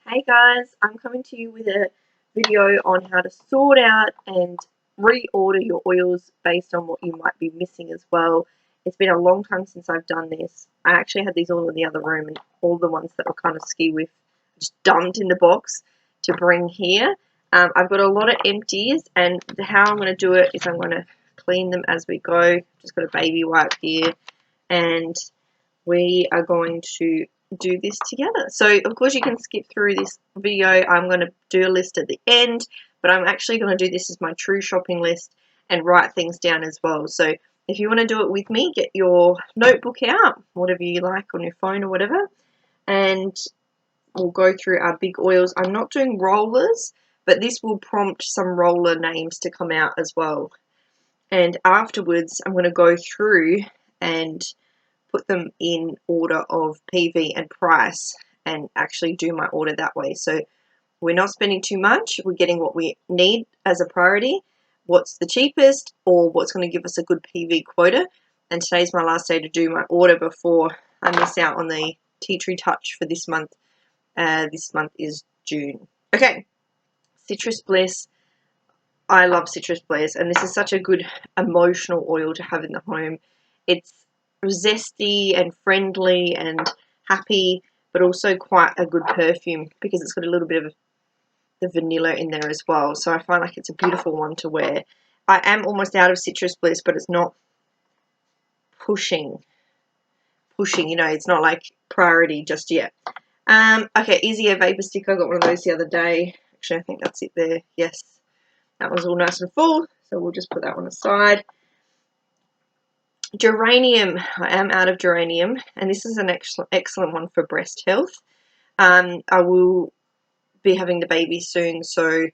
Hey guys, I'm coming to you with a video on how to sort out and reorder your oils based on what you might be missing as well. It's been a long time since I've done this. I actually had these all in the other room and all the ones that were kind of ski with just dumped in the box to bring here. I've got a lot of empties, and how I'm going to do it is I'm going to clean them as we go. Just got a baby wipe here, and we are going to do this together. So of course you can skip through this video. I'm going to do a list at the end, but I'm actually going to do this as my true shopping list and write things down as well. So if you want to do it with me, get your notebook out, whatever you like, on your phone or whatever, and we'll go through our big oils. I'm not doing rollers, but this will prompt some roller names to come out as well. And afterwards I'm going to go through and put them in order of PV and price and actually do my order that way. So we're not spending too much. We're getting what we need as a priority, what's the cheapest, or what's going to give us a good PV quota. And today's my last day to do my order before I miss out on the Tea Tree Touch for this month. This month is June. Okay, Citrus Bliss. I love Citrus Bliss, and this is such a good emotional oil to have in the home. It's zesty and friendly and happy, but also quite a good perfume because it's got a little bit of the vanilla in there as well. So I find like it's a beautiful one to wear. I am almost out of Citrus Bliss, but it's not pushing, you know, it's not like priority just yet. Okay, Easy Air Vapor Stick. I got one of those the other day. Actually, I think that's it there. Yes, that one's all nice and full, so we'll just put that one aside. Geranium. I am out of geranium, and this is an excellent one for breast health. I will be having the baby soon, so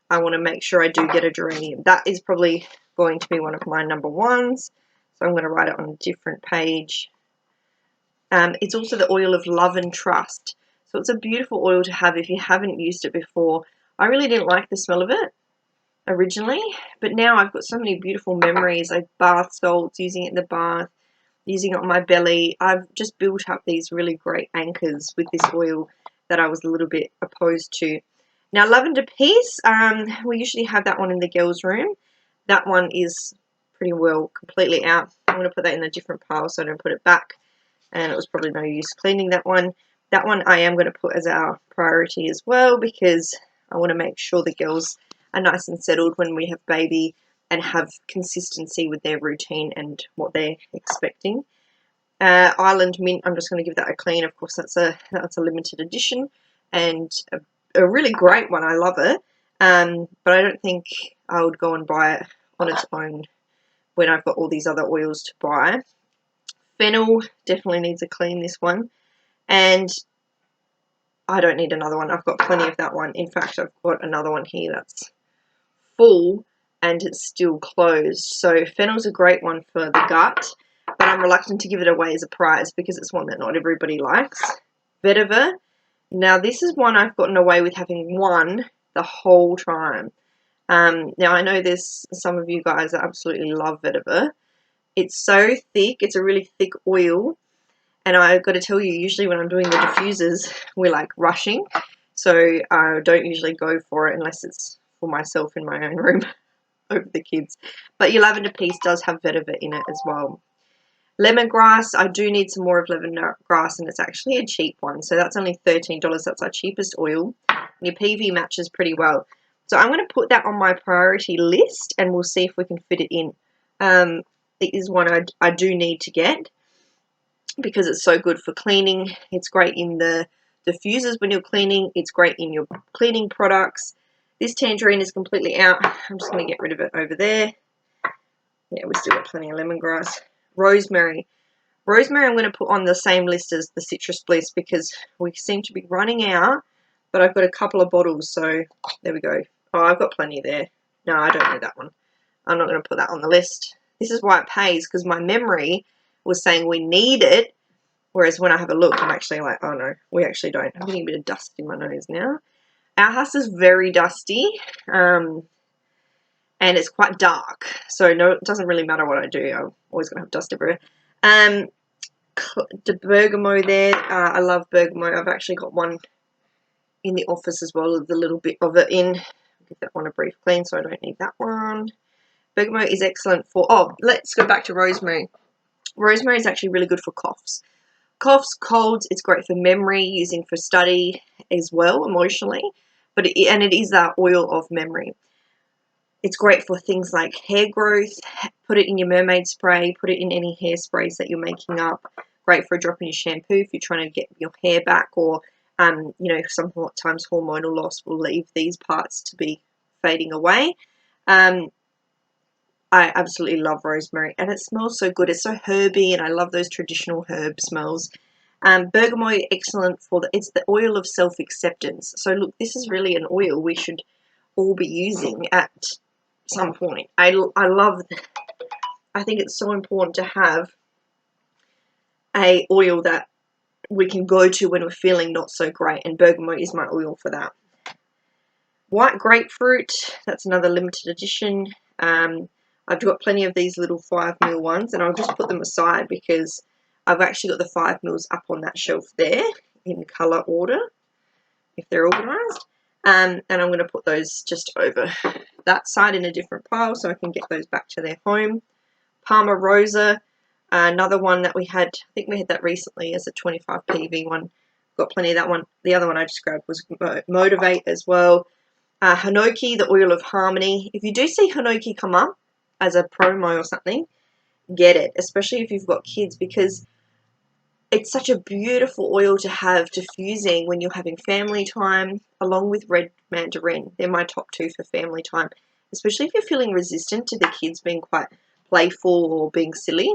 I want to make sure I do get a geranium. That is probably going to be one of my number ones, so I'm going to write it on a different page. It's also the oil of love and trust, so it's a beautiful oil to have if you haven't used it before. I really didn't like the smell of it originally, but now I've got so many beautiful memories, like bath salts, using it in the bath, using it on my belly. I've just built up these really great anchors with this oil that I was a little bit opposed to. Now, Lavender Peace, we usually have that one in the girls' room. That one is pretty well completely out. I'm going to put that in a different pile so I don't put it back, and it was probably no use cleaning that one. That one I am going to put as our priority as well, because I want to make sure the girls are nice and settled when we have baby and have consistency with their routine and what they're expecting. Island Mint, I'm just going to give that a clean. Of course, that's a limited edition and a really great one. I love it, but I don't think I would go and buy it on its own when I've got all these other oils to buy. Fennel definitely needs a clean, this one, and I don't need another one. I've got plenty of that one. In fact, I've got another one here that's full and it's still closed. So Fennel's a great one for the gut, but I'm reluctant to give it away as a prize because it's one that not everybody likes. Vetiver. Now this is one I've gotten away with having one the whole time. Now I know there's some of you guys that absolutely love vetiver. It's so thick. It's a really thick oil, and I've got to tell you, usually when I'm doing the diffusers, we're like rushing, so I don't usually go for it unless it's for myself in my own room over the kids. But your Lavender Peace does have vetiver in it as well. Lemongrass, I do need some more of lemongrass, and it's actually a cheap one, so that's only $13. That's our cheapest oil. And your PV matches pretty well. So I'm going to put that on my priority list, and we'll see if we can fit it in. It is one I do need to get because it's so good for cleaning. It's great in the diffusers when you're cleaning. It's great in your cleaning products. This tangerine is completely out. I'm just going to get rid of it over there. Yeah, we've still got plenty of lemongrass. Rosemary. Rosemary I'm going to put on the same list as the Citrus Bliss because we seem to be running out, but I've got a couple of bottles, so there we go. Oh, I've got plenty there. No, I don't need that one. I'm not going to put that on the list. This is why it pays, because my memory was saying we need it, whereas when I have a look, I'm actually like, oh no, we actually don't. I'm getting a bit of dust in my nose now. Our house is very dusty, and it's quite dark, so no, it doesn't really matter what I do. I'm always going to have dust everywhere. The bergamot there, I love bergamot. I've actually got one in the office as well with a little bit of it in. Give that one a brief clean, so I don't need that one. Bergamot is excellent for, let's go back to rosemary. Rosemary is actually really good for coughs. Coughs, colds, it's great for memory, using for study as well, emotionally. But it is that oil of memory. It's great for things like hair growth. Put it in your mermaid spray. Put it in any hairsprays that you're making up. Great for a drop in your shampoo if you're trying to get your hair back, or sometimes hormonal loss will leave these parts to be fading away. I absolutely love rosemary, and it smells so good. It's so herby, and I love those traditional herb smells. Bergamot, excellent for it's the oil of self-acceptance. So look, this is really an oil we should all be using at some point. I think it's so important to have a oil that we can go to when we're feeling not so great, and bergamot is my oil for that. White grapefruit, that's another limited edition. I've got plenty of these little 5ml ones, and I'll just put them aside because I've actually got the 5ml up on that shelf there in colour order, if they're organised. And I'm going to put those just over that side in a different pile so I can get those back to their home. Palma Rosa, another one that we had, I think we had that recently as a 25 PV one. Got plenty of that one. The other one I just grabbed was Motivate as well. Hinoki, the oil of harmony. If you do see Hinoki come up as a promo or something, get it, especially if you've got kids, because it's such a beautiful oil to have diffusing when you're having family time, along with red mandarin. They're my top two for family time, especially if you're feeling resistant to the kids being quite playful or being silly.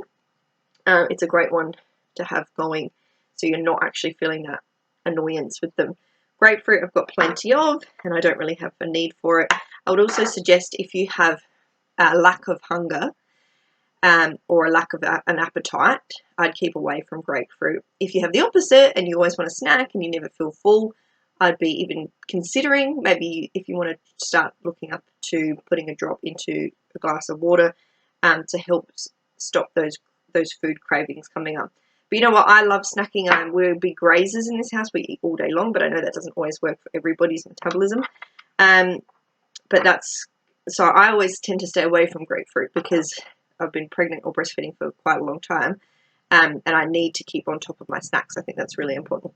It's a great one to have going, so you're not actually feeling that annoyance with them. Grapefruit I've got plenty of, and I don't really have a need for it. I would also suggest, if you have a lack of hunger or a lack of an appetite, I'd keep away from grapefruit. If you have the opposite and you always want a snack and you never feel full, I'd be even considering, maybe if you want to start looking up to putting a drop into a glass of water to help stop those food cravings coming up. But you know what? I love snacking. We're big grazers in this house. We eat all day long, but I know that doesn't always work for everybody's metabolism. But so I always tend to stay away from grapefruit because I've been pregnant or breastfeeding for quite a long time, and I need to keep on top of my snacks. I think that's really important.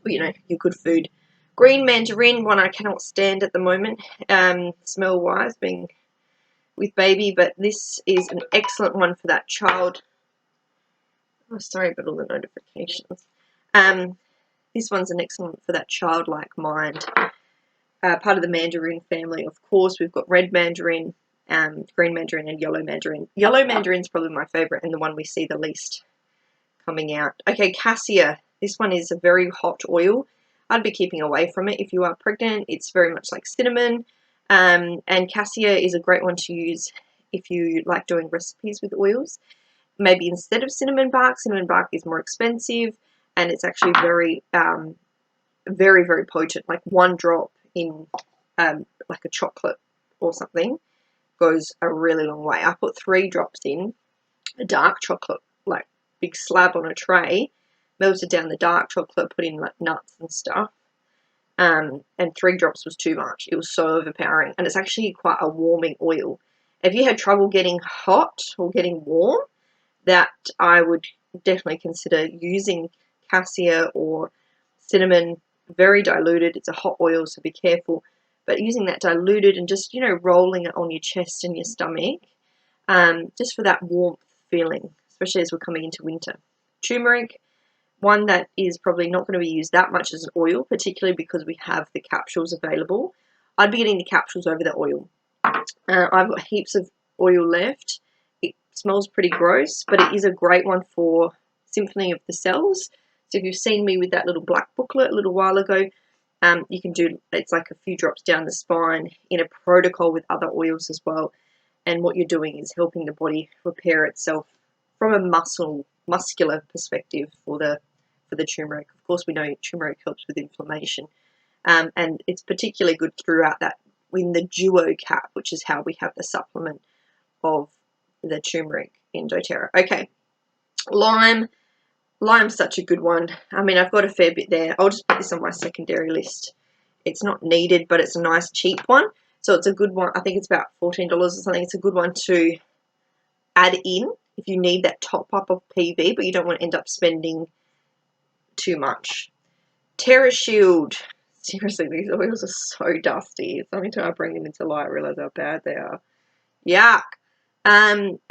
But, your good food. Green mandarin, one I cannot stand at the moment, smell-wise, being with baby, but this is an excellent one for that child. Oh, sorry about all the notifications. This one's an excellent for that childlike mind. Part of the mandarin family, of course. We've got red mandarin, green mandarin, and yellow mandarin. Yellow mandarin's probably my favourite and the one we see the least coming out. Okay, cassia. This one is a very hot oil. I'd be keeping away from it if you are pregnant. It's very much like cinnamon. And cassia is a great one to use if you like doing recipes with oils. Maybe instead of cinnamon bark is more expensive, and it's actually very, very, very potent. Like one drop in like a chocolate or something goes a really long way. I put 3 drops in a dark chocolate, like big slab on a tray, melted down the dark chocolate, put in like nuts and stuff, and 3 drops was too much. It was so overpowering, and it's actually quite a warming oil. If you had trouble getting hot or getting warm, that I would definitely consider using cassia or cinnamon, very diluted. It's a hot oil, so be careful. But using that diluted and just, rolling it on your chest and your stomach, just for that warmth feeling, especially as we're coming into winter. Turmeric, one that is probably not going to be used that much as an oil, particularly because we have the capsules available. I'd be getting the capsules over the oil. I've got heaps of oil left. It smells pretty gross, but it is a great one for Symphony of the Cells. So if you've seen me with that little black booklet a little while ago, you can do, it's like a few drops down the spine in a protocol with other oils as well. And what you're doing is helping the body repair itself from a muscular perspective for the turmeric. Of course, we know turmeric helps with inflammation. And it's particularly good throughout that in the duo cap, which is how we have the supplement of the turmeric in doTERRA. Okay, lime. Lime's such a good one. I mean, I've got a fair bit there. I'll just put this on my secondary list it's not needed, but it's a nice cheap one. So it's a good one. I think it's about $14 or something. It's a good one to add in if you need that top up of PV, but you don't want to end up spending too much. Terra Shield. Seriously, these oils are so dusty. It's only until I bring them into light I realize how bad they are. Yuck.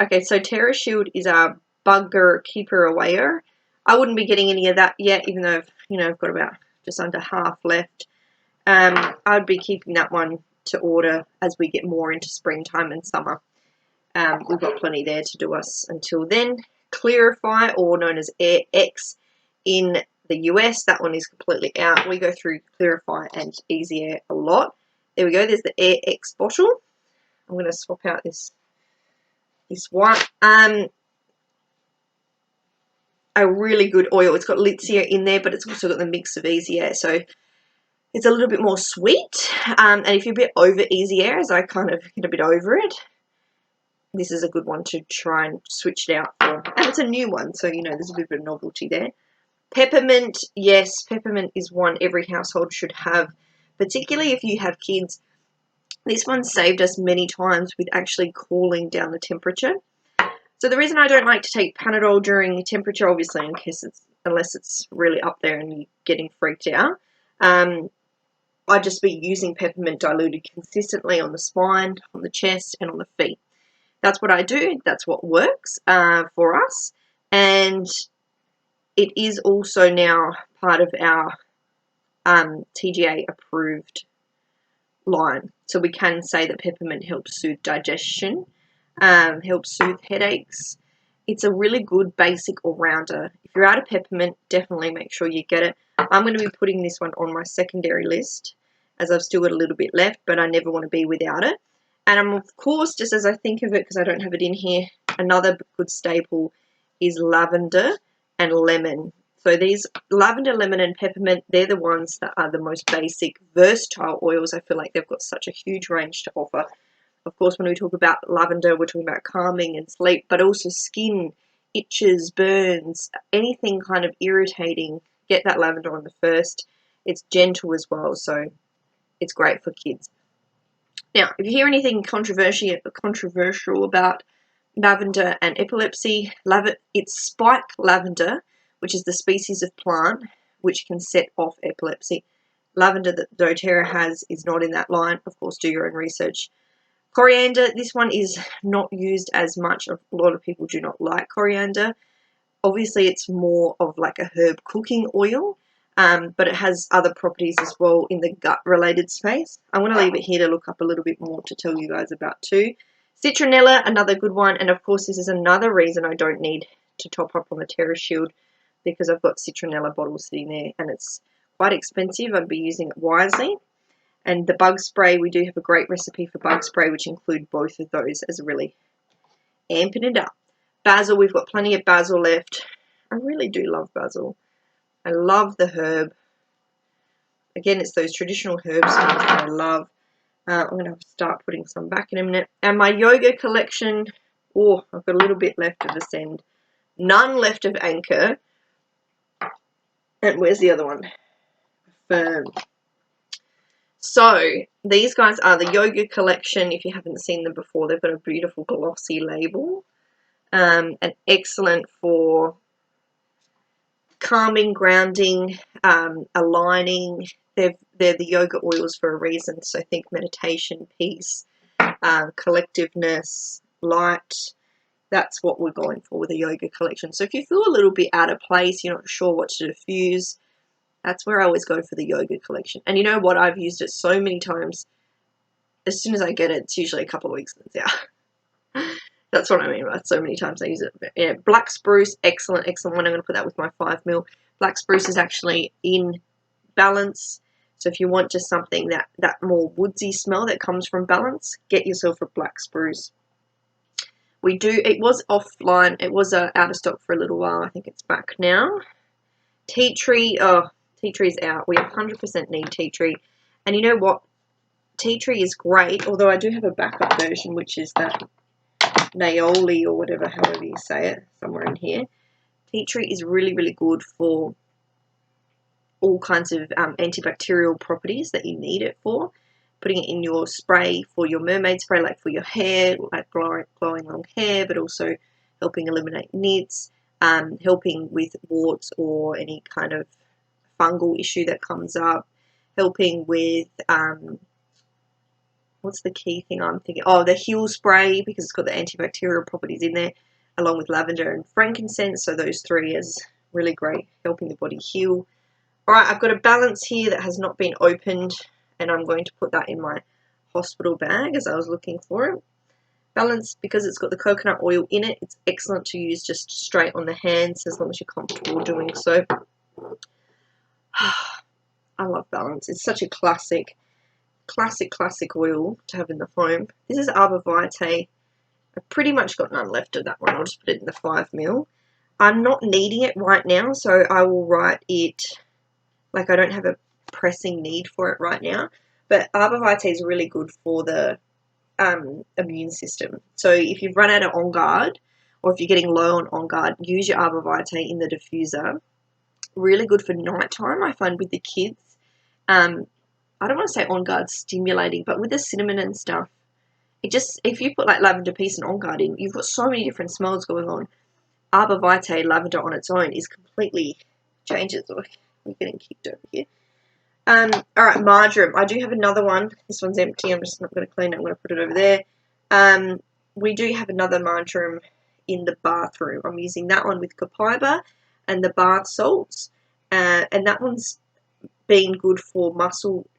Okay, so Terra Shield is our bugger keeper awayer. I wouldn't be getting any of that yet, even though I've got about just under half left. I'd be keeping that one to order as we get more into springtime and summer. We've got plenty there to do us until then. Clarify, or known as Air X in the US, that one is completely out. We go through Clarify and Easy Air a lot. There we go, there's the Air X bottle. I'm going to swap out this one. A really good oil. It's got Litsea in there, but it's also got the mix of Easy Air, so it's a little bit more sweet. And if you're a bit over Easy Air, as I kind of get a bit over it, this is a good one to try and switch it out for. And it's a new one, so there's a bit of novelty there. Peppermint, yes, peppermint is one every household should have, particularly if you have kids. This one saved us many times with actually cooling down the temperature. So the reason I don't like to take Panadol during temperature, obviously, unless it's really up there and you're getting freaked out, I'd just be using peppermint diluted consistently on the spine, on the chest, and on the feet. That's what I do. That's what works for us. And it is also now part of our TGA approved line. So we can say that peppermint helps soothe digestion, helps soothe headaches. It's a really good basic all-rounder. If you're out of peppermint, definitely make sure you get it. I'm going to be putting this one on my secondary list, as I've still got a little bit left, but I never want to be without it. And I'm, of course, just as I think of it, because I don't have it in here, another good staple is lavender and lemon. So these lavender, lemon, and peppermint, they're the ones that are the most basic, versatile oils. I feel like they've got such a huge range to offer. Of course, when we talk about lavender, we're talking about calming and sleep, but also skin, itches, burns, anything kind of irritating. Get that lavender on the first. It's gentle as well, so it's great for kids. Now, if you hear anything controversial about lavender and epilepsy, it's spike lavender, which is the species of plant which can set off epilepsy. Lavender that doTERRA has is not in that line. Of course, do your own research. Coriander, this one is not used as much. A lot of people do not like coriander. Obviously, it's more of like a herb cooking oil, but it has other properties as well in the gut-related space. I'm going to leave it here to look up a little bit more to tell you guys about too. Citronella, another good one, and of course this is another reason I don't need to top up on the Terra Shield, because I've got citronella bottles sitting there and it's quite expensive. I'd be using it wisely. And the bug spray, we do have a great recipe for bug spray, which include both of those as really amping it up. Basil, we've got plenty of basil left. I really do love basil. I love the herb. Again, it's those traditional herbs that I love. I'm going to start putting some back in a minute. And my yoga collection, oh, I've got a little bit left of Ascend. None left of Anchor. And where's the other one? Firm. So, these guys are the yoga collection. If you haven't seen them before, they've got a beautiful glossy label. And excellent for calming, grounding, aligning. They're the yoga oils for a reason. So think meditation, peace, collectiveness, light. That's what we're going for with the yoga collection. So if you feel a little bit out of place, you're not sure what to diffuse, that's where I always go for the yoga collection. And you know what? I've used it so many times. As soon as I get it, it's usually a couple of weeks and it's out. That's what I mean by so many times I use it. Yeah, black spruce, excellent, excellent one. I'm going to put that with my 5ml. Black spruce is actually in balance. So if you want just something that more woodsy smell that comes from balance, get yourself a black spruce. It was offline. It was out of stock for a little while. I think it's back now. Tea tree, tea tree's out. We 100% need tea tree. And you know what? Tea tree is great, although I do have a backup version, which is that Naoli or whatever, however you say it, somewhere in here. Tea tree is really, really good for all kinds of antibacterial properties that you need it for. Putting it in your spray for your mermaid spray, like for your hair, like glowing long hair, but also helping eliminate nits, helping with warts or any kind of fungal issue that comes up, helping with, what's the key thing I'm thinking? Oh, the heal spray, because it's got the antibacterial properties in there, along with lavender and frankincense. So those three is really great, helping the body heal. All right, I've got a balance here that has not been opened, and I'm going to put that in my hospital bag as I was looking for it. Balance, because it's got the coconut oil in it, it's excellent to use just straight on the hands as long as you're comfortable doing so. I love Balance. It's such a classic oil to have in the home. This is Arbor Vitae. I've pretty much got none left of that one. I'll just put it in the 5ml. I'm not needing it right now, so I will write it like I don't have a pressing need for it right now. But Arbor Vitae is really good for the immune system. So if you've run out of On Guard, or if you're getting low on Guard, use your Arbor Vitae in the diffuser. Really good for nighttime, I find, with the kids. I don't want to say On Guard stimulating, but with the cinnamon and stuff, it just, if you put like lavender peace and On Guard in, you've got so many different smells going on. Arbor Vitae lavender on its own is completely changes. Oh, I'm getting kicked over here. Alright, marjoram. I do have another one. This one's empty. I'm just not going to clean it. I'm going to put it over there. We do have another marjoram in the bathroom. I'm using that one with copaiba and the bath salts. And that one's been good for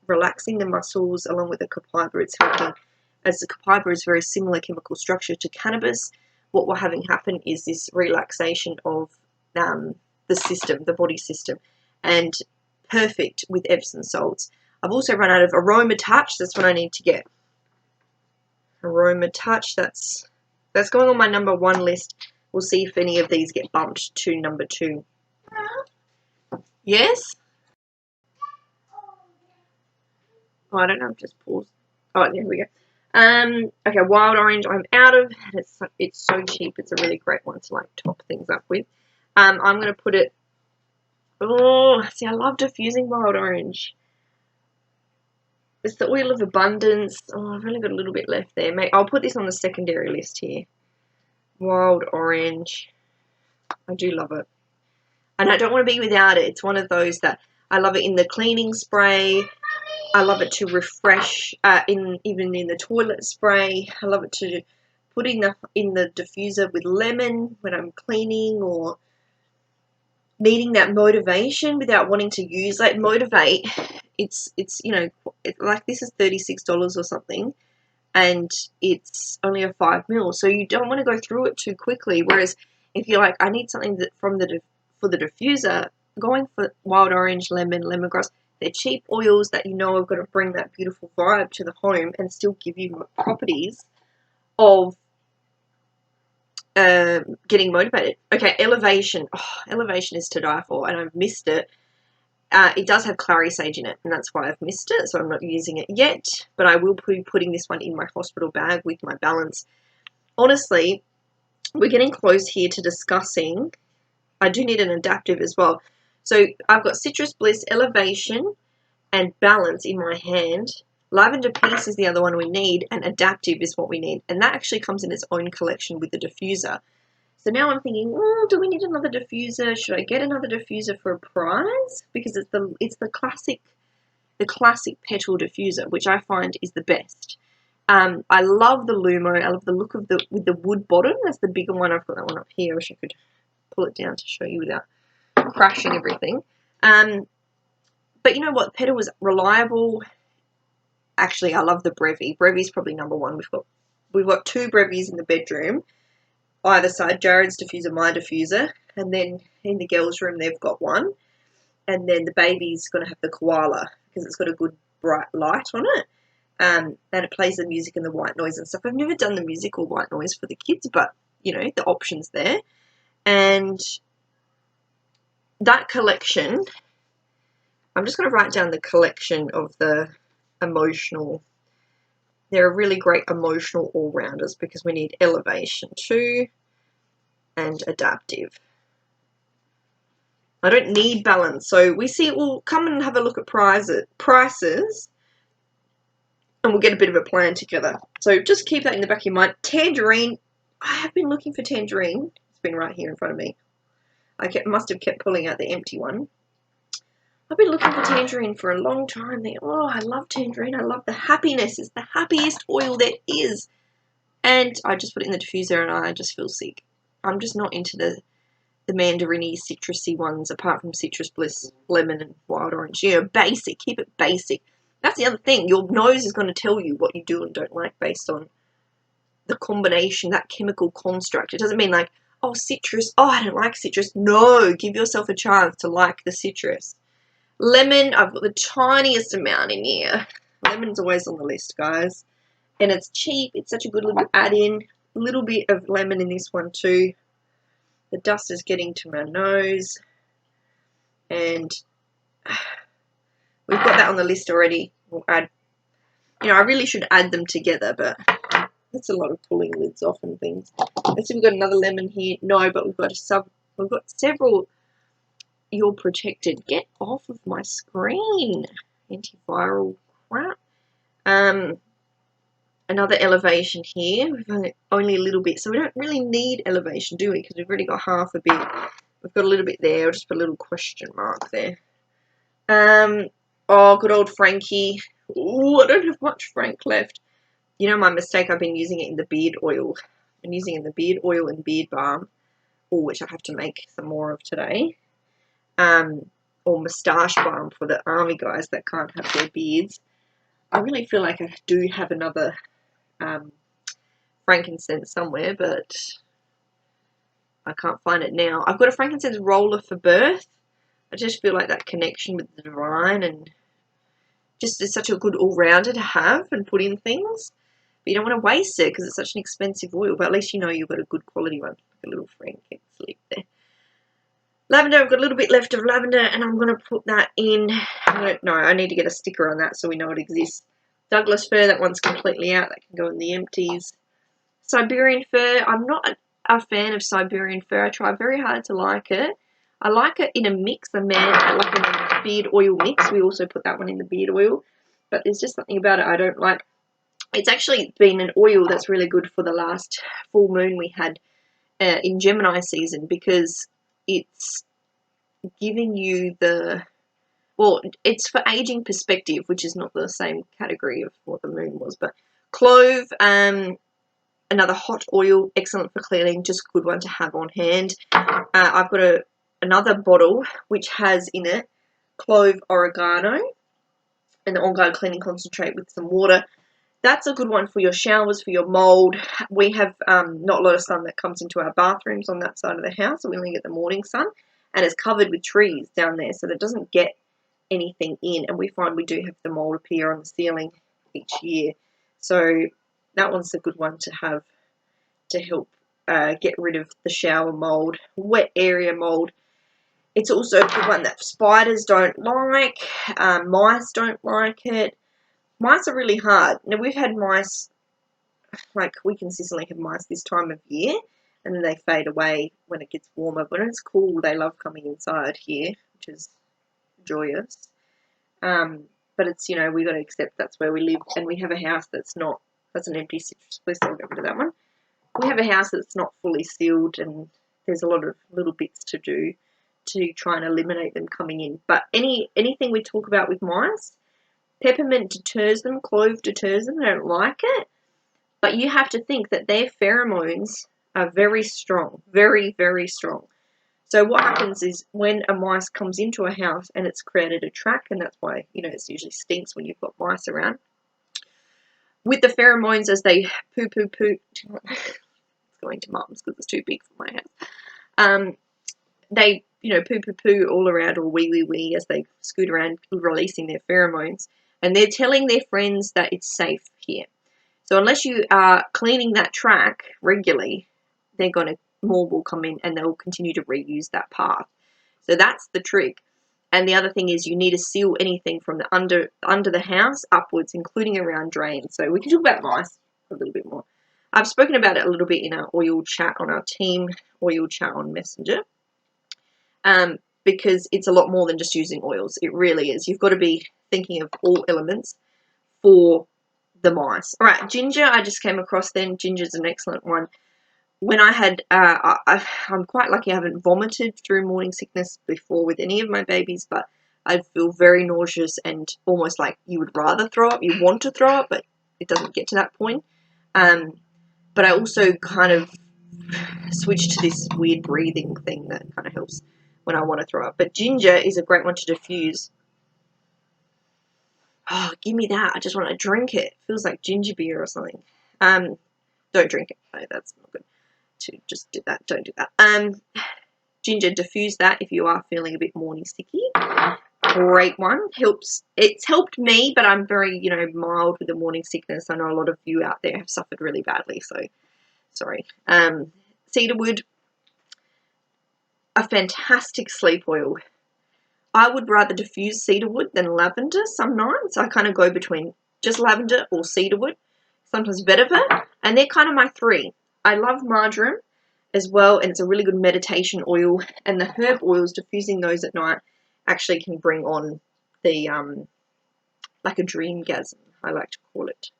relaxing the muscles along with the copaiba. It's helping, as the copaiba is very similar chemical structure to cannabis. What we're having happen is this relaxation of the system, the body system. And perfect with Epsom salts. I've also run out of Aroma Touch. That's what I need to get. Aroma Touch. That's going on my number 1 list. We'll see if any of these get bumped to number 2. Yes? Oh, I don't know. I've just paused. Oh, there we go. Okay, wild orange. I'm out of. It's so cheap. It's a really great one to like top things up with. I'm going to put it. Oh, see, I love diffusing wild orange. It's the oil of abundance. Oh, I've only got a little bit left there. I'll put this on the secondary list here. Wild orange. I do love it. And I don't want to be without it. It's one of those that I love it in the cleaning spray. I love it to refresh, even in the toilet spray. I love it to put in the diffuser with lemon when I'm cleaning, or needing that motivation without wanting to use, like, motivate. It's you know, like this is $36 or something, and it's only a 5ml, so you don't want to go through it too quickly. Whereas if you're like, I need something that for the diffuser, going for wild orange, lemon, lemongrass, they're cheap oils that you know are going to bring that beautiful vibe to the home and still give you properties of getting motivated. Okay, Elevation. Oh, Elevation is to die for, and I've missed it. It does have clary sage in it, and that's why I've missed it, so I'm not using it yet, but I will be putting this one in my hospital bag with my balance. Honestly, we're getting close here to discussing. I do need an adaptive as well. So I've got Citrus Bliss, Elevation, and Balance in my hand. Lavender Peace is the other one we need, and Adaptive is what we need. And that actually comes in its own collection with the diffuser. So now I'm thinking, well, do we need another diffuser? Should I get another diffuser for a prize? Because it's the classic petal diffuser, which I find is the best. I love the Lumo. I love the look of with the wood bottom. That's the bigger one. I've got that one up here. I wish I could pull it down to show you without crashing everything. But you know what? Petal was reliable. Actually, I love the Brevi. Brevi's probably number 1. We've got 2 Brevis in the bedroom, either side. Jared's diffuser, my diffuser, and then in the girls' room they've got one. And then the baby's going to have the koala because it's got a good bright light on it. And it plays the music and the white noise and stuff. I've never done the music or white noise for the kids, but you know, the option's there. And that collection, I'm just going to write down the collection of the emotional. They're really great emotional all-rounders because we need Elevation too and Adaptive. I don't need balance. So we'll come and have a look at prices, and we'll get a bit of a plan together. So just keep that in the back of your mind. Tangerine, I have been looking for tangerine. It's been right here in front of me. I must have kept pulling out the empty one. I've been looking for tangerine for a long time. Oh, I love tangerine. I love the happiness. It's the happiest oil there is. And I just put it in the diffuser and I just feel sick. I'm just not into the mandarin-y, citrusy ones, apart from Citrus Bliss, lemon, and wild orange. You know, basic. Keep it basic. That's the other thing. Your nose is going to tell you what you do and don't like based on the combination, that chemical construct. It doesn't mean like, oh, citrus, oh, I don't like citrus. No, give yourself a chance to like the citrus. Lemon, I've got the tiniest amount in here. Lemon's always on the list, guys. And it's cheap. It's such a good little add-in. A little bit of lemon in this one too. The dust is getting to my nose. And we've got that on the list already. We'll add, you know, I really should add them together, but that's a lot of pulling lids off and things. Let's see, we've got another lemon here. No, but we've got several. You're protected. Get off of my screen. Antiviral crap. Another elevation here. We've only a little bit, so we don't really need elevation, do we? Because we've already got half a bit. We've got a little bit there. I'll just put a little question mark there. Oh, good old Frankie. Ooh, I don't have much Frank left. You know my mistake, I've been using it in the beard oil. I'm using it in the beard oil and beard balm, which I have to make some more of today. Or moustache balm for the army guys that can't have their beards. I really feel like I do have another frankincense somewhere, but I can't find it now. I've got a frankincense roller for birth. I just feel like that connection with the divine and just is such a good all-rounder to have and put in things. But you don't want to waste it because it's such an expensive oil, but at least you know you've got a good quality one. Like a little frankincense leaf there. Lavender, I've got a little bit left of lavender, and I'm going to put that in. I need to get a sticker on that so we know it exists. Douglas fir, that one's completely out. That can go in the empties. Siberian fir, I'm not a fan of Siberian fir. I try very hard to like it. I like it in a mix, like in a beard oil mix. We also put that one in the beard oil. But there's just something about it I don't like. It's actually been an oil that's really good for the last full moon we had in Gemini season, because it's giving you it's for aging perspective, which is not the same category of what the moon was, but clove, another hot oil, excellent for cleaning, just a good one to have on hand. I've got another bottle which has in it clove oregano and the ongoing cleaning concentrate with some water. That's a good one for your showers, for your mold. We have not a lot of sun that comes into our bathrooms on that side of the house, so we only get the morning sun, and it's covered with trees down there, so that doesn't get anything in, and we find we do have the mold appear on the ceiling each year. So that one's a good one to have to help get rid of the shower mold, wet area mold. It's also a good one that spiders don't like, mice don't like it. Mice are really hard. Now, we've had mice, like we consistently have mice this time of year, and then they fade away when it gets warmer. But when it's cool, they love coming inside here, which is joyous. But it's, you know, we got to accept that's where we live, and we have a house that's an empty citrus bliss. I'll get rid of that one. We have a house that's not fully sealed, and there's a lot of little bits to do to try and eliminate them coming in. But anything we talk about with mice, peppermint deters them, clove deters them, they don't like it. But you have to think that their pheromones are very strong, very, very strong. So what happens is when a mice comes into a house and it's created a track, and that's why, you know, it usually stinks when you've got mice around. With the pheromones, as they poo-poo-poo, it's going to mum's because it's too big for my house. They, you know, poo-poo-poo all around, or wee-wee-wee as they scoot around releasing their pheromones. And they're telling their friends that it's safe here. So unless you are cleaning that track regularly, more will come in and they'll continue to reuse that path. So that's the trick. And the other thing is you need to seal anything from the under the house upwards, including around drains. So we can talk about mice a little bit more. I've spoken about it a little bit in our oil chat on our team oil chat on Messenger. because it's a lot more than just using oils. It really is. You've got to be thinking of all elements for the mice. All right, ginger I just came across then. Ginger's an excellent one. When I had, I'm quite lucky I haven't vomited through morning sickness before with any of my babies, but I feel very nauseous and almost like you would rather throw up. You want to throw up, but it doesn't get to that point. But I also kind of switched to this weird breathing thing that kind of helps when I want to throw up. But ginger is a great one to diffuse. Oh, give me that. I just want to drink it. It feels like ginger beer or something. Don't drink it. No, that's not good. To just do that. Don't do that. Ginger, diffuse that if you are feeling a bit morning sticky. Great one. Helps. It's helped me, but I'm very, mild with the morning sickness. I know a lot of you out there have suffered really badly, so sorry. Cedarwood, a fantastic sleep oil. I would rather diffuse cedarwood than lavender some nights. I kind of go between just lavender or cedarwood, sometimes vetiver, and they're kind of my three. I love marjoram as well, and it's a really good meditation oil, and the herb oils, diffusing those at night actually can bring on the, like a dreamgasm, I like to call it.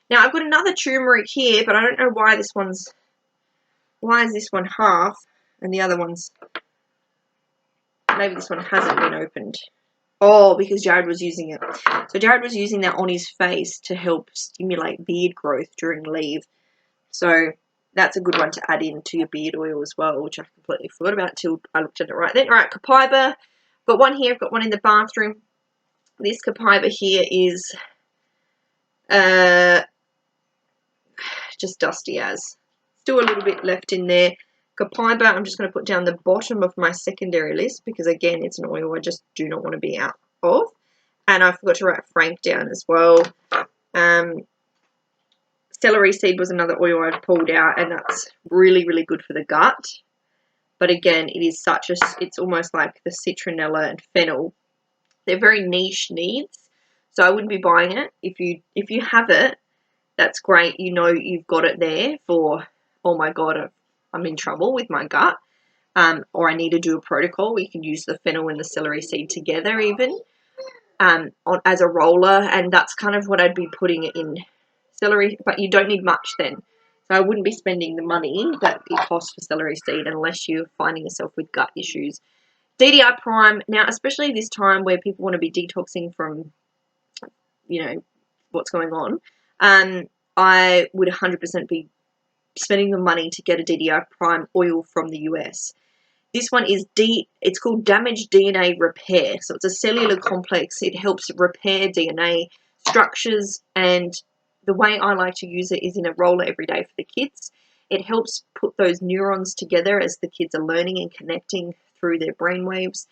Now, I've got another turmeric here, but I don't know why this one's, why is this one half and the other one's, maybe this one hasn't been opened. Oh, because Jared was using it. So Jared was using that on his face to help stimulate beard growth during leave. So that's a good one to add into your beard oil as well, which I completely forgot about until I looked at it right then. All right, copaiba. Got one here. I've got one in the bathroom. This copaiba here is just dusty as. Still a little bit left in there. Copaiba, I'm just going to put down the bottom of my secondary list because, again, it's an oil I just do not want to be out of. And I forgot to write Frank down as well. Celery seed was another oil I pulled out, and that's really, really good for the gut. But again, it is it's almost like the citronella and fennel. They're very niche needs, so I wouldn't be buying it. If you have it, that's great. You've got it there for, oh my God, I'm in trouble with my gut, or I need to do a protocol. You can use the fennel and the celery seed together even as a roller, and that's kind of what I'd be putting it in. Celery, but you don't need much then. So I wouldn't be spending the money that it costs for celery seed unless you're finding yourself with gut issues. DDI Prime, now especially this time where people want to be detoxing from, what's going on, I would 100% be spending the money to get a DDI Prime oil from the US. This one is it's called damaged DNA repair. So it's a cellular complex. It helps repair DNA structures, and the way I like to use it is in a roller every day for the kids. It helps put those neurons together as the kids are learning and connecting through their brainwaves.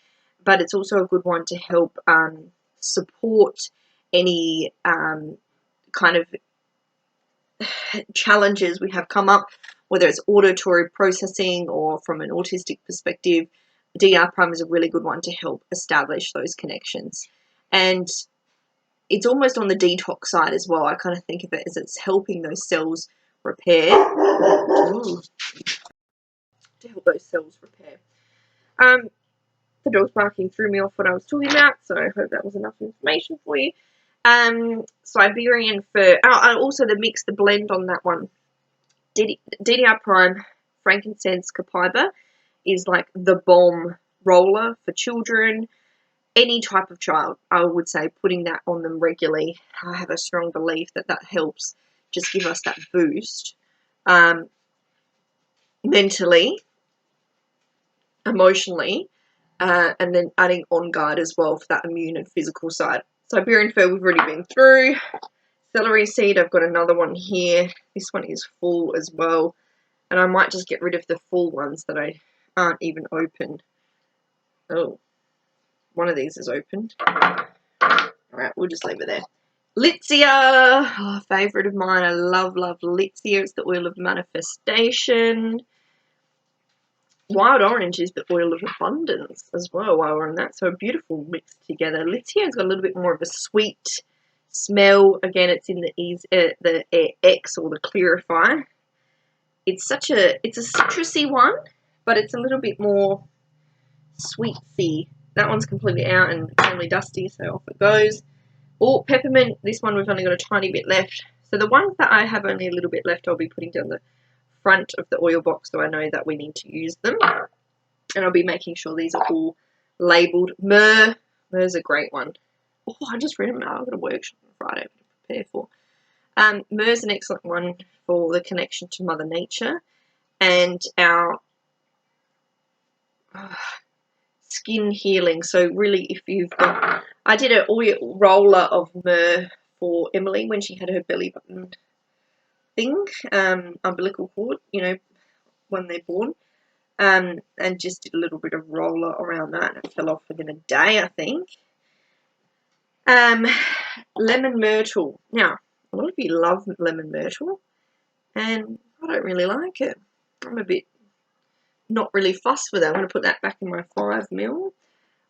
But it's also a good one to help support any kind of challenges we have come up, whether it's auditory processing or from an autistic perspective. DDI Prime is a really good one to help establish those connections. And it's almost on the detox side as well. I kind of think of it as it's helping those cells repair. Ooh. To help those cells repair. The dog's barking threw me off what I was talking about, so I hope that was enough information for you. Siberian fir. Also the blend on that one. DDI Prime, frankincense, copaiba is like the bomb roller for children. Any type of child, I would say, putting that on them regularly. I have a strong belief that helps just give us that boost mentally, emotionally, and then adding On Guard as well for that immune and physical side. Siberian fir we've already been through. Celery seed, I've got another one here. This one is full as well. And I might just get rid of the full ones that aren't even open. Oh, one of these is open. Alright, we'll just leave it there. Litsea, favourite of mine. I love, love Litsea. It's the oil of manifestation. Wild orange is the oil of abundance as well while we're on that. So a beautiful mix together. Litzia's got a little bit more of a sweet smell. Again, it's in the X or the Clarify. It's a citrusy one, but it's a little bit more Sweet Sea. That one's completely out and it's only dusty, so off it goes. Oh, peppermint. This one we've only got a tiny bit left. So the ones that I have only a little bit left, I'll be putting down the front of the oil box so I know that we need to use them. And I'll be making sure these are all labelled. Myrrh. Myrrh's a great one. Oh, I just remembered I've got a workshop on Friday to prepare for. Myrrh's an excellent one for the connection to Mother Nature and our skin healing. So really, if you've got, I did an oil roller of myrrh for Emily when she had her belly button thing, umbilical cord, you know, when they're born, and just did a little bit of roller around that, and it fell off within a day, I think. Lemon myrtle. Now, a lot of you love lemon myrtle, and I don't really like it. I'm a bit not really fussed with it. I'm going to put that back in my 5ml.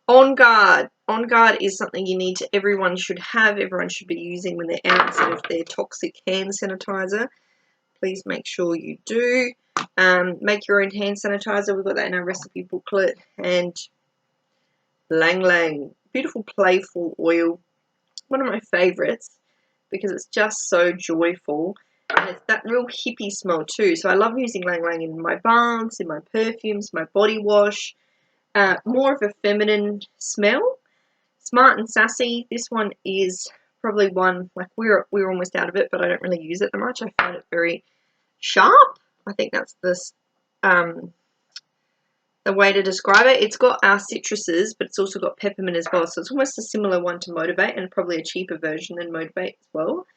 On Guard. On Guard is something you need to, everyone should have, everyone should be using when they're out instead of their toxic hand sanitizer. Please make sure you do. Make your own hand sanitizer. We've got that in our recipe booklet. And Lang Lang. Beautiful, playful oil. One of my favourites because it's just so joyful. And it's that real hippie smell too. So I love using Lang Lang in my balms, in my perfumes, my body wash. More of a feminine smell. Smart and Sassy. This one is probably one, like we're almost out of it, but I don't really use it that much. I find it very sharp. I think that's the way to describe it. It's got our citruses, but it's also got peppermint as well. So it's almost a similar one to Motivate and probably a cheaper version than Motivate as well.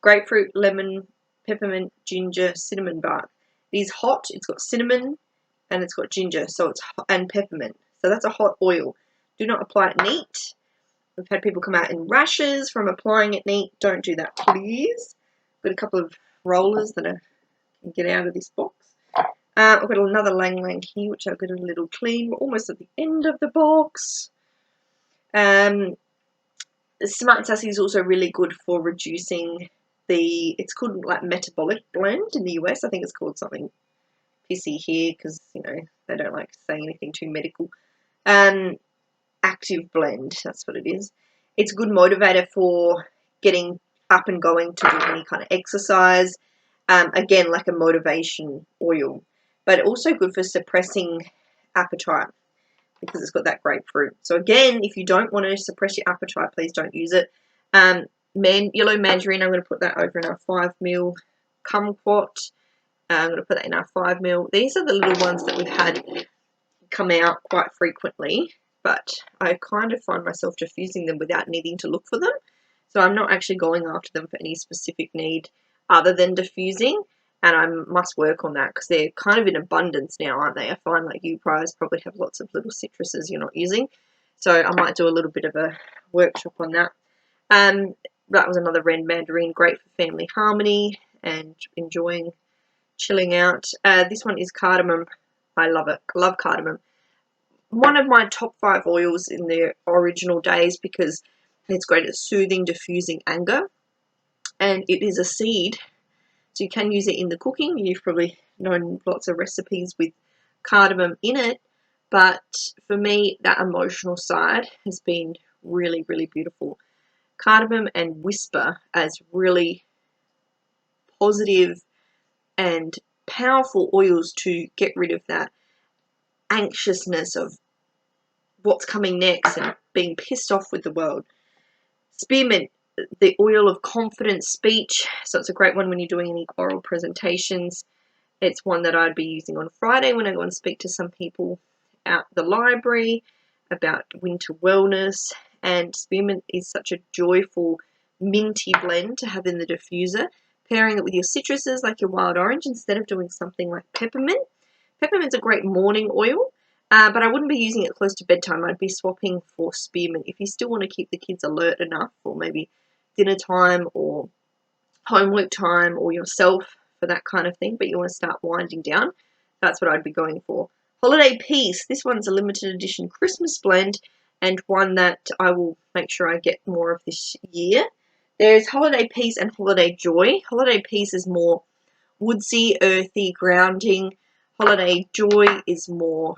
Grapefruit, lemon, peppermint, ginger, cinnamon bark. It is hot. It's got cinnamon and it's got ginger, so it's hot, and peppermint. So that's a hot oil. Do not apply it neat. We've had people come out in rashes from applying it neat. Don't do that, please. Got a couple of rollers that I can get out of this box. I've got another Lang Lang here, which I've got a little clean. We're almost at the end of the box. Smart and Sassy is also really good for reducing the, it's called like metabolic blend in the US. I think it's called something pissy here because, you know, they don't like to say anything too medical. Active blend, that's what it is. It's a good motivator for getting up and going to do any kind of exercise. Again, like a motivation oil, but also good for suppressing appetite because it's got that grapefruit. So again, if you don't want to suppress your appetite, please don't use it. Yellow mandarin, I'm going to put that over in our 5ml kumquat. I'm going to put that in our 5ml. These are the little ones that we've had come out quite frequently, but I kind of find myself diffusing them without needing to look for them. So I'm not actually going after them for any specific need other than diffusing, and I must work on that because they're kind of in abundance now, aren't they? I find like you guys probably have lots of little citruses you're not using, so I might do a little bit of a workshop on that. That was another red mandarin, great for family harmony and enjoying chilling out. This one is cardamom. I love it. I love cardamom. One of my top 5 oils in their original days because it's great at soothing, diffusing anger. And it is a seed, so you can use it in the cooking. You've probably known lots of recipes with cardamom in it. But for me, that emotional side has been really, really beautiful. Cardamom and whisper as really positive and powerful oils to get rid of that anxiousness of what's coming next and being pissed off with the world. Spearmint, the oil of confident speech. So it's a great one when you're doing any oral presentations. It's one that I'd be using on Friday when I go and speak to some people at the library about winter wellness. And spearmint is such a joyful, minty blend to have in the diffuser. Pairing it with your citruses like your wild orange instead of doing something like peppermint. Peppermint's a great morning oil, but I wouldn't be using it close to bedtime. I'd be swapping for spearmint. If you still want to keep the kids alert enough, or maybe dinner time or homework time or yourself for that kind of thing, but you want to start winding down, that's what I'd be going for. Holiday Peace. This one's a limited edition Christmas blend and one that I will make sure I get more of this year. There's Holiday Peace and Holiday Joy. Holiday Peace is more woodsy, earthy, grounding. Holiday Joy is more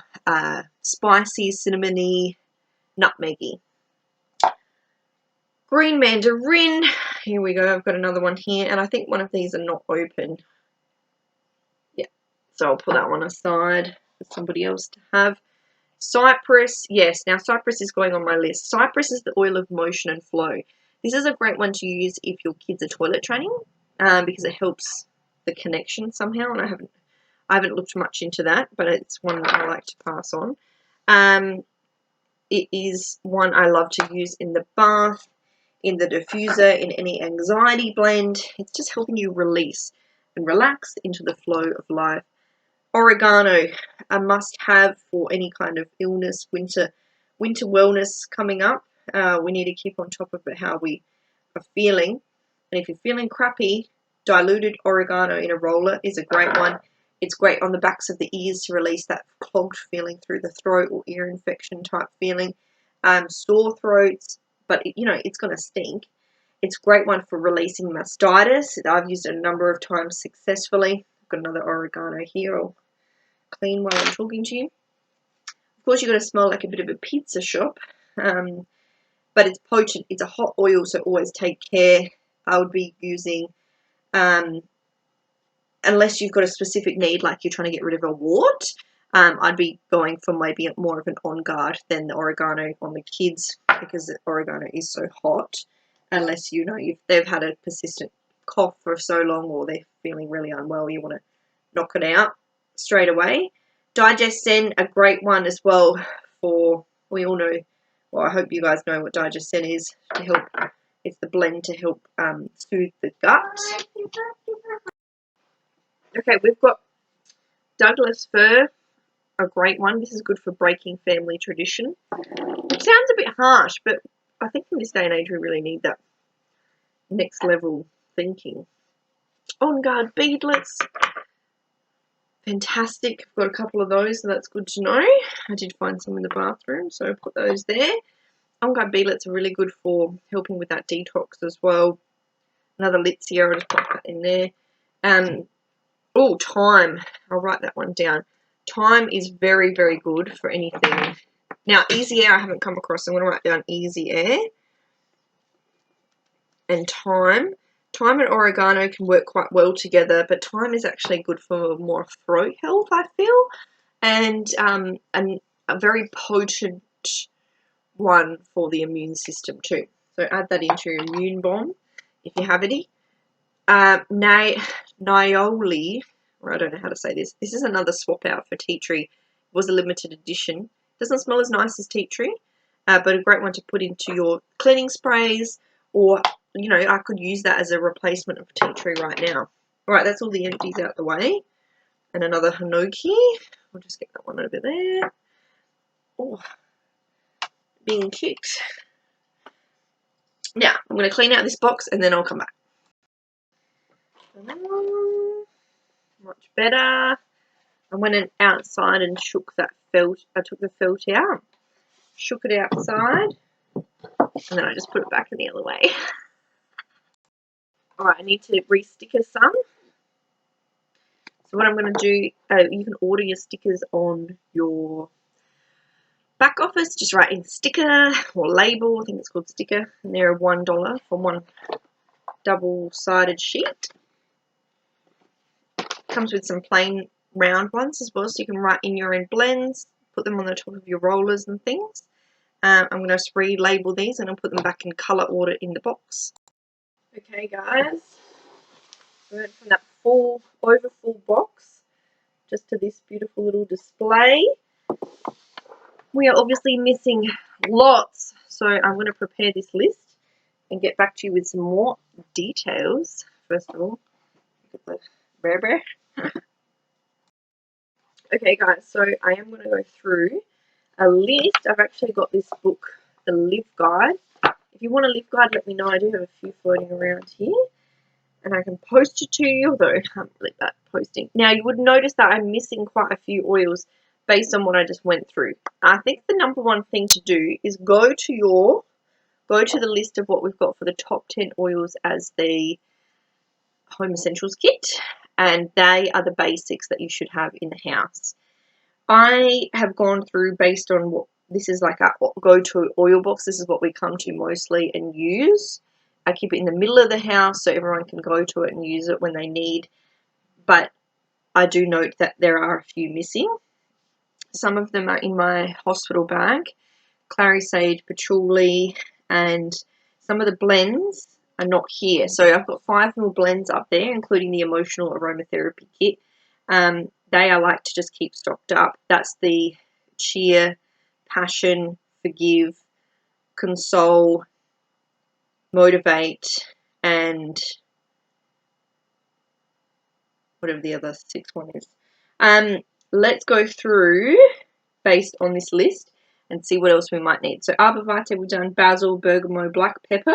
spicy, cinnamony, nutmeggy. Green Mandarin, here we go, I've got another one here, and I think one of these are not open. Yeah, so I'll put that one aside for somebody else to have. Cypress, yes, now cypress is going on my list. Cypress is the oil of motion and flow. This is a great one to use if your kids are toilet training, because it helps the connection somehow, and I haven't looked much into that, but it's one that I like to pass on. It is one I love to use in the bath, in the diffuser, in any anxiety blend. It's just helping you release and relax into the flow of life. Oregano, a must-have for any kind of illness, winter wellness coming up. We need to keep on top of it, how we are feeling. And if you're feeling crappy, diluted oregano in a roller is a great one. It's great on the backs of the ears to release that clogged feeling through the throat or ear infection type feeling. Sore throats, but it's going to stink. It's a great one for releasing mastitis. I've used it a number of times successfully. I've got another oregano here. I'll clean while I'm talking to you. Of course, you've got to smell like a bit of a pizza shop, but it's potent. It's a hot oil, so always take care. I would be using, unless you've got a specific need, like you're trying to get rid of a wart, I'd be going for maybe more of an on guard than the oregano on the kids, because the oregano is so hot. Unless they've had a persistent cough for so long, or they're feeling really unwell, you want to knock it out straight away. Digesten, a great one as well for, we all know, well, I hope you guys know what Digesten is, to help. It's the blend to help soothe the gut. Okay, we've got Douglas fir, a great one. This is good for breaking family tradition. It sounds a bit harsh, but I think in this day and age we really need that next level thinking. On guard beadlets, fantastic. I've got a couple of those, so that's good to know. I did find some in the bathroom, so I put those there. On guard beadlets are really good for helping with that detox as well. Another Litsia, I'll just put that in there. Oh, thyme. I'll write that one down. Thyme is very, very good for anything. Now, Easy Air I haven't come across. I'm going to write down Easy Air. And thyme. Thyme and oregano can work quite well together, but thyme is actually good for more throat health, I feel. And a very potent one for the immune system too. So add that into your immune bomb if you have any. Nioli, or I don't know how to say this. This is another swap out for tea tree. It was a limited edition. Doesn't smell as nice as tea tree, but a great one to put into your cleaning sprays, or I could use that as a replacement of tea tree right now. All right, that's all the empties out the way, and another hinoki. I'll just get that one over there. Oh, being kicked. Now I'm going to clean out this box and then I'll come back. Much better. I went outside and shook that felt. I took the felt out, shook it outside, and then I just put it back in the other way. Alright, I need to re-sticker some. So what I'm going to do, you can order your stickers on your back office. Just write in sticker or label. I think it's called sticker. And they're $1 for one double-sided sheet. Comes with some plain round ones as well, so you can write in your own blends, put them on the top of your rollers and things. I'm going to re-label these and I'll put them back in colour order in the box. Okay guys, we went from that over full box just to this beautiful little display. We are obviously missing lots, so I'm going to prepare this list and get back to you with some more details. First of all, look at the bear. Okay guys, so I am going to go through a list. I've actually got this book, the Live Guide. If you want a Live Guide, let me know. I do have a few floating around here, and I can post it to you, although I can't let that posting. Now you would notice that I'm missing quite a few oils based on what I just went through. I think the number one thing to do is go to the list of what we've got for the top 10 oils as the Home Essentials kit, and they are the basics that you should have in the house. I have gone through based on what this is like our go-to oil box. This is what we come to mostly and use. I keep it in the middle of the house so everyone can go to it and use it when they need. But I do note that there are a few missing. Some of them are in my hospital bag. Clary sage, patchouli, and some of the blends are not here. So I've got 5 ml blends up there, including the emotional aromatherapy kit. They I like to just keep stocked up. That's the cheer, passion, forgive, console, motivate, and whatever the other 6th one is. Let's go through based on this list and see what else we might need. So arbor vitae, we've done basil, bergamot, black pepper.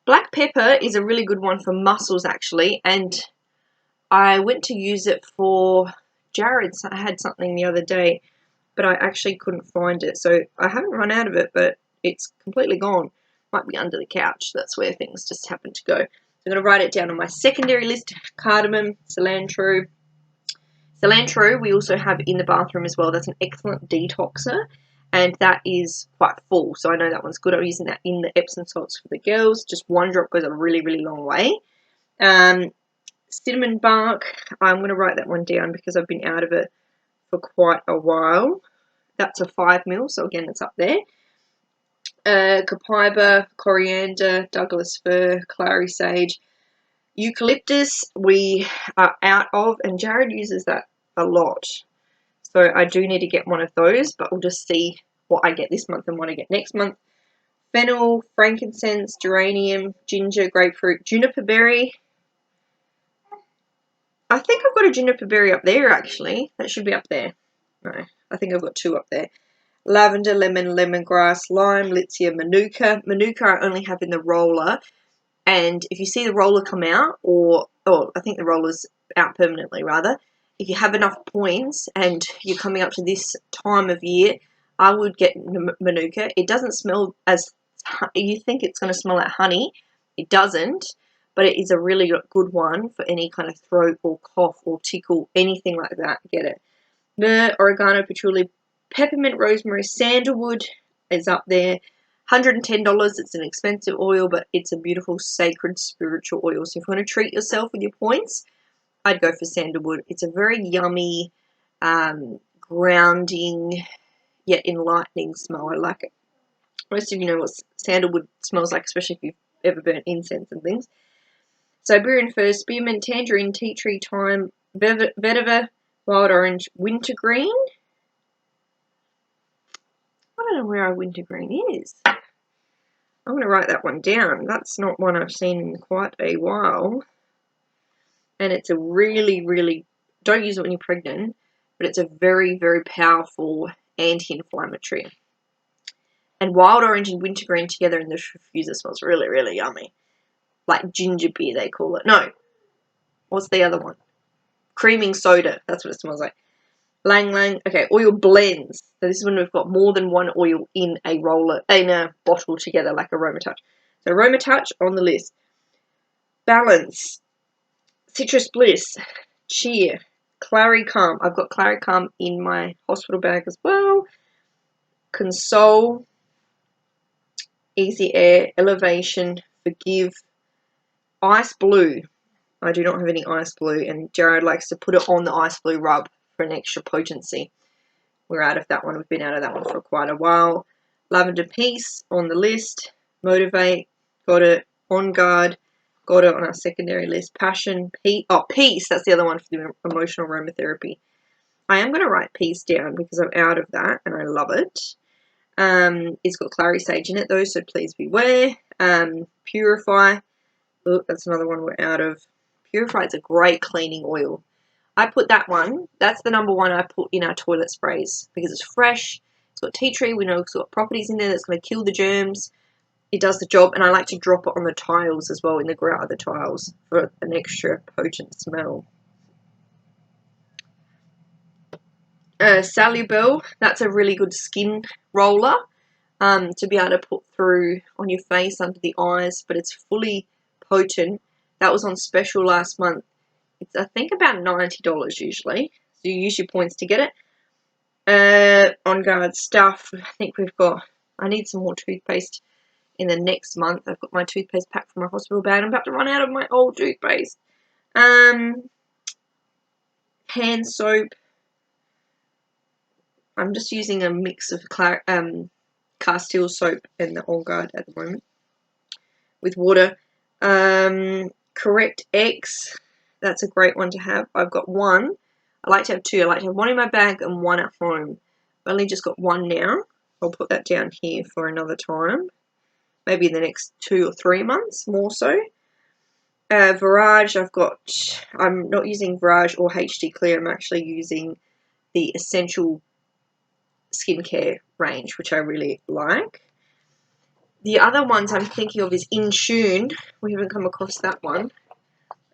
Black pepper is a really good one for muscles actually, and I went to use it for Jared's. I had something the other day, but I actually couldn't find it. So I haven't run out of it, but it's completely gone. Might be under the couch. That's where things just happen to go. So I'm going to write it down on my secondary list. Cardamom, cilantro. Cilantro we also have in the bathroom as well. That's an excellent detoxer, and that is quite full. So I know that one's good. I'm using that in the Epsom salts for the girls. Just 1 drop goes a really, really long way. Cinnamon bark. I'm going to write that one down because I've been out of it for quite a while. That's a 5 ml, so again, it's up there. Copaiba, coriander, Douglas fir, clary sage. Eucalyptus we are out of, and Jared uses that a lot. So I do need to get one of those, but we'll just see what I get this month and what I get next month. Fennel, frankincense, geranium, ginger, grapefruit, juniper berry. I think I've got a juniper berry up there actually. That should be up there. No, I think I've got 2 up there. Lavender, lemon, lemongrass, lime, litsea, manuka. Manuka I only have in the roller. And if you see the roller come out, I think the roller's out permanently rather, if you have enough points and you're coming up to this time of year, I would get Manuka. It doesn't smell as, you think it's going to smell like honey. It doesn't, but it is a really good one for any kind of throat or cough or tickle, anything like that. Get it. Myrrh, oregano, patchouli, peppermint, rosemary, sandalwood is up there. $110. It's an expensive oil, but it's a beautiful, sacred, spiritual oil. So if you want to treat yourself with your points, I'd go for sandalwood. It's a very yummy, grounding, yet enlightening smell. I like it. Most of you know what sandalwood smells like, especially if you've ever burnt incense and things. Siberian fir, spearmint, tangerine, tea tree, thyme, vetiver, wild orange, wintergreen. I don't know where our wintergreen is. I'm going to write that one down. That's not one I've seen in quite a while. And it's a really, really, don't use it when you're pregnant, but it's a very, very powerful anti-inflammatory. And wild orange and wintergreen together in the diffuser smells really, really yummy. Like ginger beer, they call it. No. What's the other one? Creaming soda. That's what it smells like. Lang Lang. Okay, oil blends. So this is when we've got more than one oil in a roller, in a bottle together, like Aroma Touch. So Aroma Touch on the list. Balance. Citrus Bliss. Cheer. Clary Calm. I've got Clary Calm in my hospital bag as well. Console. Easy Air. Elevation. Forgive. Ice Blue. I do not have any Ice Blue, and Jared likes to put it on the Ice Blue rub for an extra potency. We're out of that one. We've been out of that one for quite a while. Lavender Peace on the list. Motivate. Got it. On Guard. Got it on our secondary list. Passion. Peace. That's the other one for the emotional aromatherapy. I am going to write Peace down because I'm out of that and I love it. It's got clary sage in it though, so please beware. Purify. Oh, that's another one we're out of. Purify is a great cleaning oil. I put that one, that's the number one I put in our toilet sprays because it's fresh, it's got tea tree, we know it's got properties in there that's going to kill the germs. It does the job, and I like to drop it on the tiles as well, in the grout of the tiles for an extra potent smell. Salubel, that's a really good skin roller to be able to put through on your face, under the eyes, but it's fully potent. That was on special last month. It's, I think, about $90 usually. So you use your points to get it. On Guard stuff, I think we've got, I need some more toothpaste in the next month. I've got my toothpaste pack from my hospital bag. I'm about to run out of my old toothpaste. Hand soap. I'm just using a mix of Castile soap and the On Guard at the moment with water. Correct X. That's a great one to have. I've got one. I like to have two. I like to have one in my bag and one at home. I've only just got one now. I'll put that down here for another time. Maybe in the next 2 or 3 months, more so. Virage, I'm not using Virage or HD Clear. I'm actually using the Essential skincare range, which I really like. The other ones I'm thinking of is In Tune. We haven't come across that one.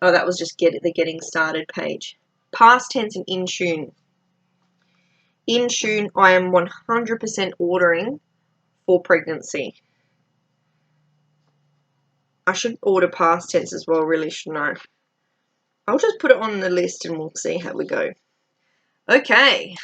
Oh, that was just the Getting Started page. Past tense and In Tune. In Tune, I am 100% ordering for pregnancy. I should order past tense as well, really, shouldn't I? I'll just put it on the list and we'll see how we go. Okay.